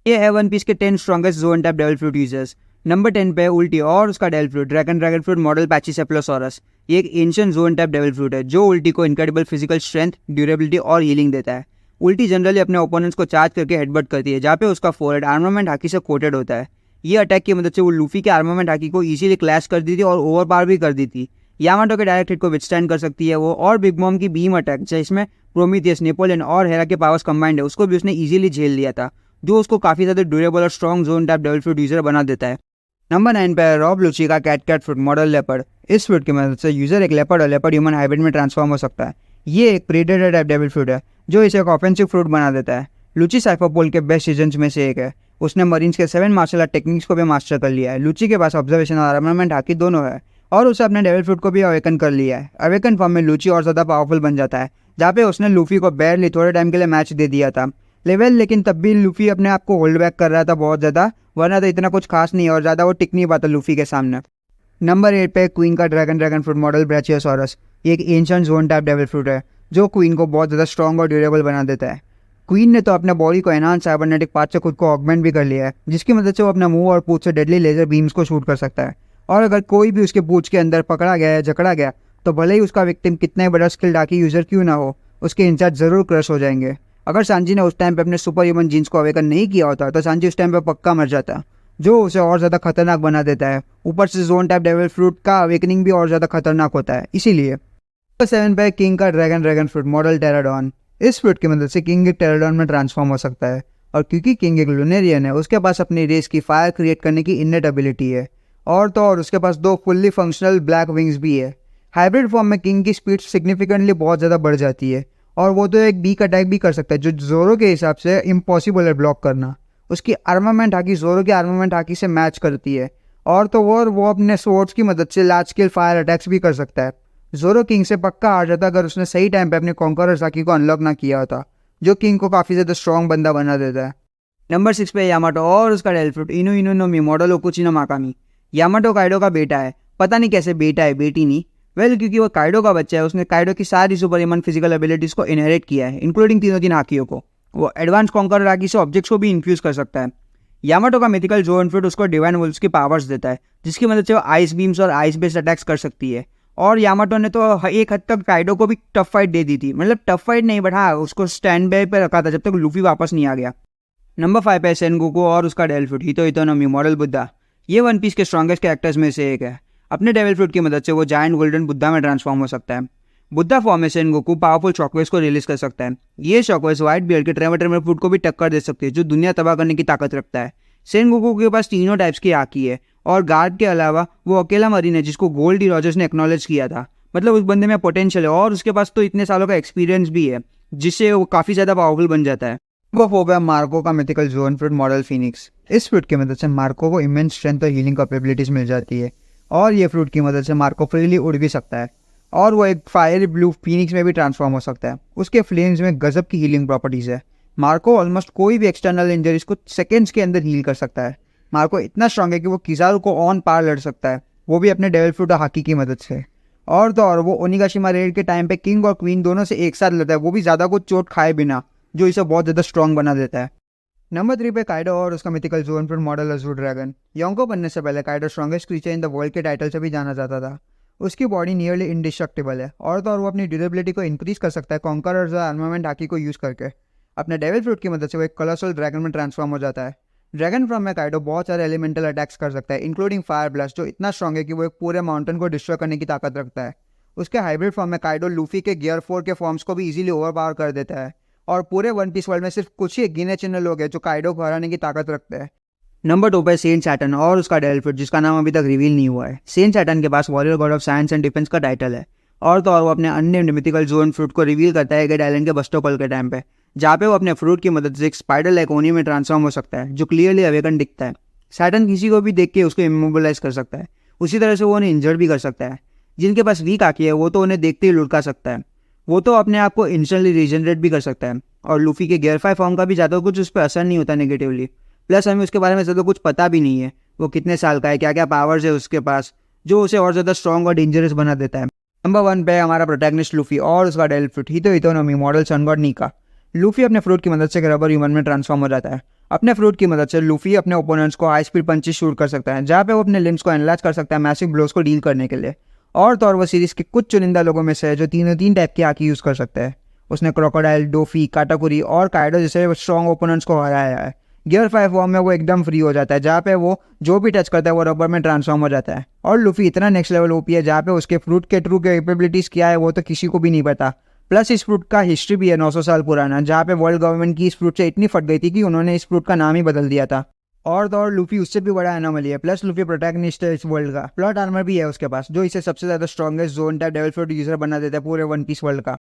ये है one piece के 10 strongest zoan type devil fruit users. Number 10 पे है उल्टी और उसका devil fruit dragon fruit model Pachycephalosaurus. ये एक ancient zoan type devil fruit है जो उल्टी को इनक्रेडिबल फिजिकल स्ट्रेंथ, ड्यूरेबिलिटी और हीलिंग देता है। उल्टी जनरली अपने ओपोनेंट्स को चार्ज करके हेडबट करती है जहाँ पे उसका फोरहेड आर्मामेंट हाकी से कोटेड होता है। ये अटैक की मदद से वो लूफी के आर्मामेंट हाकी को इजीली क्लैश कर दी थी और ओवरपावर भी कर दी थी। यामाटो के डायरेक्ट हिट को विथस्टैंड कर सकती है वो, और बिग मॉम की बीम अटैक जिसमें प्रोमीथियस, नेपोलियन और हेरा के पावर्स कंबाइंड है उसको भी उसने इजीली झेल लिया था, जो उसको काफ़ी ज़्यादा ड्यूरेबल और strong zone type devil fruit user बना देता है। नंबर 9 पे है रॉब लुची का कैट फ्रूट मॉडल लेपर्ड। इस फ्रूट की मदद से यूजर एक लेपर्ड और लेपर्ड ह्यूमन हाइब्रिड में ट्रांसफॉर्म हो सकता है। ये एक प्रीडेटर टाइप डेविल फ्रूट है जो इसे एक ऑफेंसिव फ्रूट बना देता है। लुची साइफरपोल के बेस्ट सीजन्स में से एक है। उसने मरीन्स के 7 मार्शल आर्ट टेक्निक्स को भी मास्टर कर लिया है। लुची के पास ऑब्जर्वेशन और आर्मामेंट हाकी दोनों है और उसे अपने डेविल फ्रूट को भी अवेकन कर लिया है। अवेकन फॉर्म में लुची और ज़्यादा पावरफुल बन जाता है, जहाँ पे उसने लूफी को बैरली थोड़े टाइम के लिए मैच दे दिया था लेवल, लेकिन तब भी लूफी अपने आप को होल्ड बैक कर रहा था बहुत ज़्यादा, वरना तो इतना कुछ खास नहीं और ज़्यादा वो टिक नहीं पाता लूफी के सामने। नंबर 8 पे क्वीन का ड्रैगन फ्रूट मॉडल ब्रैचियोसॉरस। ये एक ancient zoan type devil fruit है जो क्वीन को बहुत ज़्यादा स्ट्रॉन्ग और ड्यूरेबल बना देता है। क्वीन ने तो अपने बॉडी को एनहांस साइबरनेटिक पार्ट से खुद को ऑगमेंट भी कर लिया है, जिसकी मदद से वो अपना मुंह और पूंछ से डेडली लेजर बीम्स को शूट कर सकता है। और अगर कोई भी उसके पूंछ के अंदर पकड़ा गया या जकड़ा गया तो भले ही उसका विक्टिम कितना ही बड़ा स्किल्ड हाकी यूजर क्यों ना हो, उसके इंचार्ज जरूर क्रश हो जाएंगे। अगर सांजी ने उस टाइम पे अपने सुपर ह्यूमन जीन्स को अवेकन नहीं किया होता तो सांजी उस टाइम पे पक्का मर जाता, जो उसे और ज़्यादा खतरनाक बना देता है। ऊपर से जोन टाइप डेविल फ्रूट का अवेकनिंग भी और ज़्यादा खतरनाक होता है इसीलिए। नंबर 7 पे किंग का ड्रैगन फ्रूट मॉडल टेराडॉन। इस फ्रूट की मदद से किंग एक टेराडॉन में ट्रांसफॉर्म हो सकता है, और क्योंकि किंग एक लुनेरियन है उसके पास अपनी रेस की फायर क्रिएट करने की इननेट एबिलिटी है, और तो और उसके पास 2 फुल्ली फंक्शनल ब्लैक विंग्स भी है। हाइब्रिड फॉर्म में किंग की स्पीड सिग्निफिकेंटली बहुत ज़्यादा बढ़ जाती है, और वो तो एक बीक अटैक भी कर सकता है जो जोरो के हिसाब से इम्पॉसिबल है ब्लॉक करना। उसकी आर्मामेंट हाकी जोरो की आर्मामेंट हाकी से मैच करती है, और तो वो अपने स्वॉर्ड्स की मदद से लार्ज स्केल फायर अटैक्स भी कर सकता है। जोरो किंग से पक्का हार जाता अगर उसने सही टाइम पे अपने कॉन्करर्स हाकी को अनलॉक ना किया होता, जो किंग को काफ़ी ज़्यादा स्ट्रॉन्ग बंदा बना देता है। नंबर 6 पे यामाटो और उसका डेविल फ्रूट इनो इनो नो मी मॉडल ओकुची नो माकामी। यामाटो काइडो का बेटा है, पता नहीं कैसे बेटा है बेटी नहीं। क्योंकि वो काइडो का बच्चा है, उसने काइडो की सारी सुपर ह्यूमन फिजिकल एबिलिटीज को इनहेरिट किया है, इंक्लूडिंग तीन हाकियों को। वो एडवांस कॉन्करर हाकी से ऑब्जेक्ट्स को भी इन्फ्यूज कर सकता है। यामाटो का मिथिकल जोन फ्रूट उसको डिवाइन वुल्व्स की पावर्स देता है, जिसकी मदद से वो आइस बीम्स और आइस बेस्ड अटैक्स कर सकती है। और यामाटो ने तो एक हद तक काइडो को भी टफ फाइट दे दी थी, मतलब टफ फाइट नहीं बट हाँ उसको स्टैंड बाय पे रखा था जब तक लूफी वापस नहीं आ गया। नंबर 5 पे सेनगोकू और उसका डेविल फ्रूट हितो हितो नो मी मॉडल बुद्धा। ये वन पीस के स्ट्रॉन्गेस्ट कैरेक्टर्स में से एक है। अपने डेविल फ्रूट की मदद से वो जायंट गोल्डन बुद्धा में ट्रांसफॉर्म हो सकता है। बुद्धा फॉर्म में सेनगोकू पावरफुल शॉकवेव्स को रिलीज कर सकता है। ये शॉकवेव्स व्हाइट बियर्ड के ट्रेवर फ्रूट को भी टक्कर दे सकती है, जो दुनिया तबाह करने की ताकत रखता है। सेनगोकू के पास तीनों टाइप्स की आकी है, और गार्ड के अलावा वो अकेला मरीन है जिसको गोल्ड डी रॉजर्स ने एक्नॉलेज किया था। मतलब उस बंदे में पोटेंशियल है, और उसके पास तो इतने सालों का एक्सपीरियंस भी है जिससे वो काफ़ी ज़्यादा पावरफुल बन जाता है। वो हो गया मार्को का mythical zoan fruit model Phoenix. इस फ्रूट की मदद से मार्को को इमेंस स्ट्रेंथ और हीलिंग कैपेबिलिटीज मिल जाती है, और ये फ्रूट की मदद से मार्को फ्रीली उड़ भी सकता है, और वो एक फायर ब्लू फिनिक्स में भी ट्रांसफॉर्म हो सकता है। उसके फ्लेम्स में गजब की हीलिंग प्रॉपर्टीज है। मार्को ऑलमोस्ट कोई भी एक्सटर्नल इंजरीज को सेकेंड्स के अंदर हील कर सकता है। मार्को इतना स्ट्रांग है कि वो किजारू को ऑन पार लड़ सकता है, वो भी अपने डेविल फ्रूट हाकी की मदद से। और तो और वो ओनिगाशिमा रेड के टाइम पे किंग और क्वीन दोनों से एक साथ लड़ता है, वो भी ज़्यादा कुछ चोट खाए बिना, जो इसे बहुत ज़्यादा स्ट्रॉन्ग बना देता है। नंबर 3 पे काइडो और उसका mythical zoan fruit model azure dragon. Yonko बनने से पहले Kaido strongest creature in the world के टाइटल से भी जाना जाता था। उसकी बॉडी नियरली इंडिस्ट्रक्टिबल है, और तो और वो अपनी ड्यूरेबिलिटी को इंक्रीज कर सकता है कॉन्करर्स और आर्मामेंट हाकी को यूज़ करके। अपने डेविल फ्रूट की मदद से वो एक कलर्सल ड्रैगन में ट्रांसफॉर्म हो जाता है। ड्रैगन फॉर्म में काइडो बहुत सारे एलिमेंटल अटैक्स कर सकता है, इंक्लूडिंग फायर ब्लास्ट, जो इतना स्ट्रॉन्ग है कि वो एक पूरे माउंटेन को डिस्ट्रॉय करने की ताकत रखता है। उसके हाइब्रिड फॉर्म में काइडो लूफी के गियर 4 के फॉर्म्स को भी इजीली ओवरपावर कर देता है, और पूरे वन पीस वर्ल्ड में सिर्फ कुछ ही गिने चुने लोग हैं जो काइडो को हराने की ताकत रखते हैं। नंबर 2 पे सेंट सैटर्न और उसका डेविल फ्रूट, जिसका नाम अभी तक रिवील नहीं हुआ है। सेंट सैटर्न के पास warrior god of science and defense का टाइटल है, और तो और वो अपने अन्य मिथिकल जोन फ्रूट को रिवील करता है गेड आइलैंड के बस्टोकल के टाइम पे, जहाँ पे वो अपने फ्रूट की मदद से एक स्पाइडर लाइक ओनी में ट्रांसफॉर्म हो सकता है, जो क्लियरली अवेकन दिखता है। सैटर्न किसी को भी देख के उसको इमोबिलाइज कर सकता है, उसी तरह से वो उन्हें इंजर्ड भी कर सकता है। जिनके पास वीक आकी है वो तो उन्हें देखते ही लुढ़का सकता है, वो तो अपने आप को इंस्टेंटली रीजनरेट भी कर सकता है। और लूफी के गियर 5 फॉर्म का भी ज़्यादा कुछ उस पर असर नहीं होता नेगेटिवली। प्लस हमें उसके बारे में ज़्यादा कुछ पता भी नहीं है, वो कितने साल का है, क्या क्या पावर्स है उसके पास, जो उसे और ज़्यादा स्ट्रॉन्ग और डेंजरस बना देता है। नंबर 1 पे हमारा प्रोटैगनिस्ट लूफी और उसका डेविल फ्रूट हितो हितो नो मी मॉडल सन गॉड नीका। लूफी अपने फ्रूट की मदद से रबर ह्यूमन में ट्रांसफॉर्म हो जाता है, अपने फ्रूट की मदद से लूफी अपने ओपोनेंट्स को हाई स्पीड पंचेस शूट कर सकता है, जहाँ पे वो अपने लिम्स को एनालाइज कर सकता है मैसिव ब्लोस को डील करने के लिए। और तो और वो सीरीज के कुछ चुनिंदा लोगों में से है जो तीनों तीन टाइप की आंखें यूज़ कर सकता है। उसने क्रोकोडाइल, डोफी, काटाकुरी और काइडो जैसे स्ट्रॉन्ग ओपोनेंट्स को हराया है। गियर 5 फॉर्म में वो एकदम फ्री हो जाता है, जहाँ पे वो जो भी टच करता है वो रबर में ट्रांसफॉर्म हो जाता है। और लूफी इतना नेक्स्ट लेवल ओपी है, जहाँ पे उसके फ्रूट के ट्रू कैपेबिलिटीज़ क्या है वो तो किसी को भी नहीं पता। प्लस इस फ्रूट का हिस्ट्री भी है 900 साल पुराना, जहाँ पे वर्ल्ड गवर्नमेंट की इस फ्रूट से इतनी फट गई थी कि उन्होंने इस फ्रूट का नाम ही बदल दिया था। और तो और लूफी उससे भी बड़ा एनोमली है। प्लस लूफी प्रोटैगनिस्ट है इस वर्ल्ड का। प्लॉट आर्मर भी है उसके पास, जो इसे सबसे ज्यादा strongest zoan type devil fruit user बना देता है पूरे वन पीस वर्ल्ड का।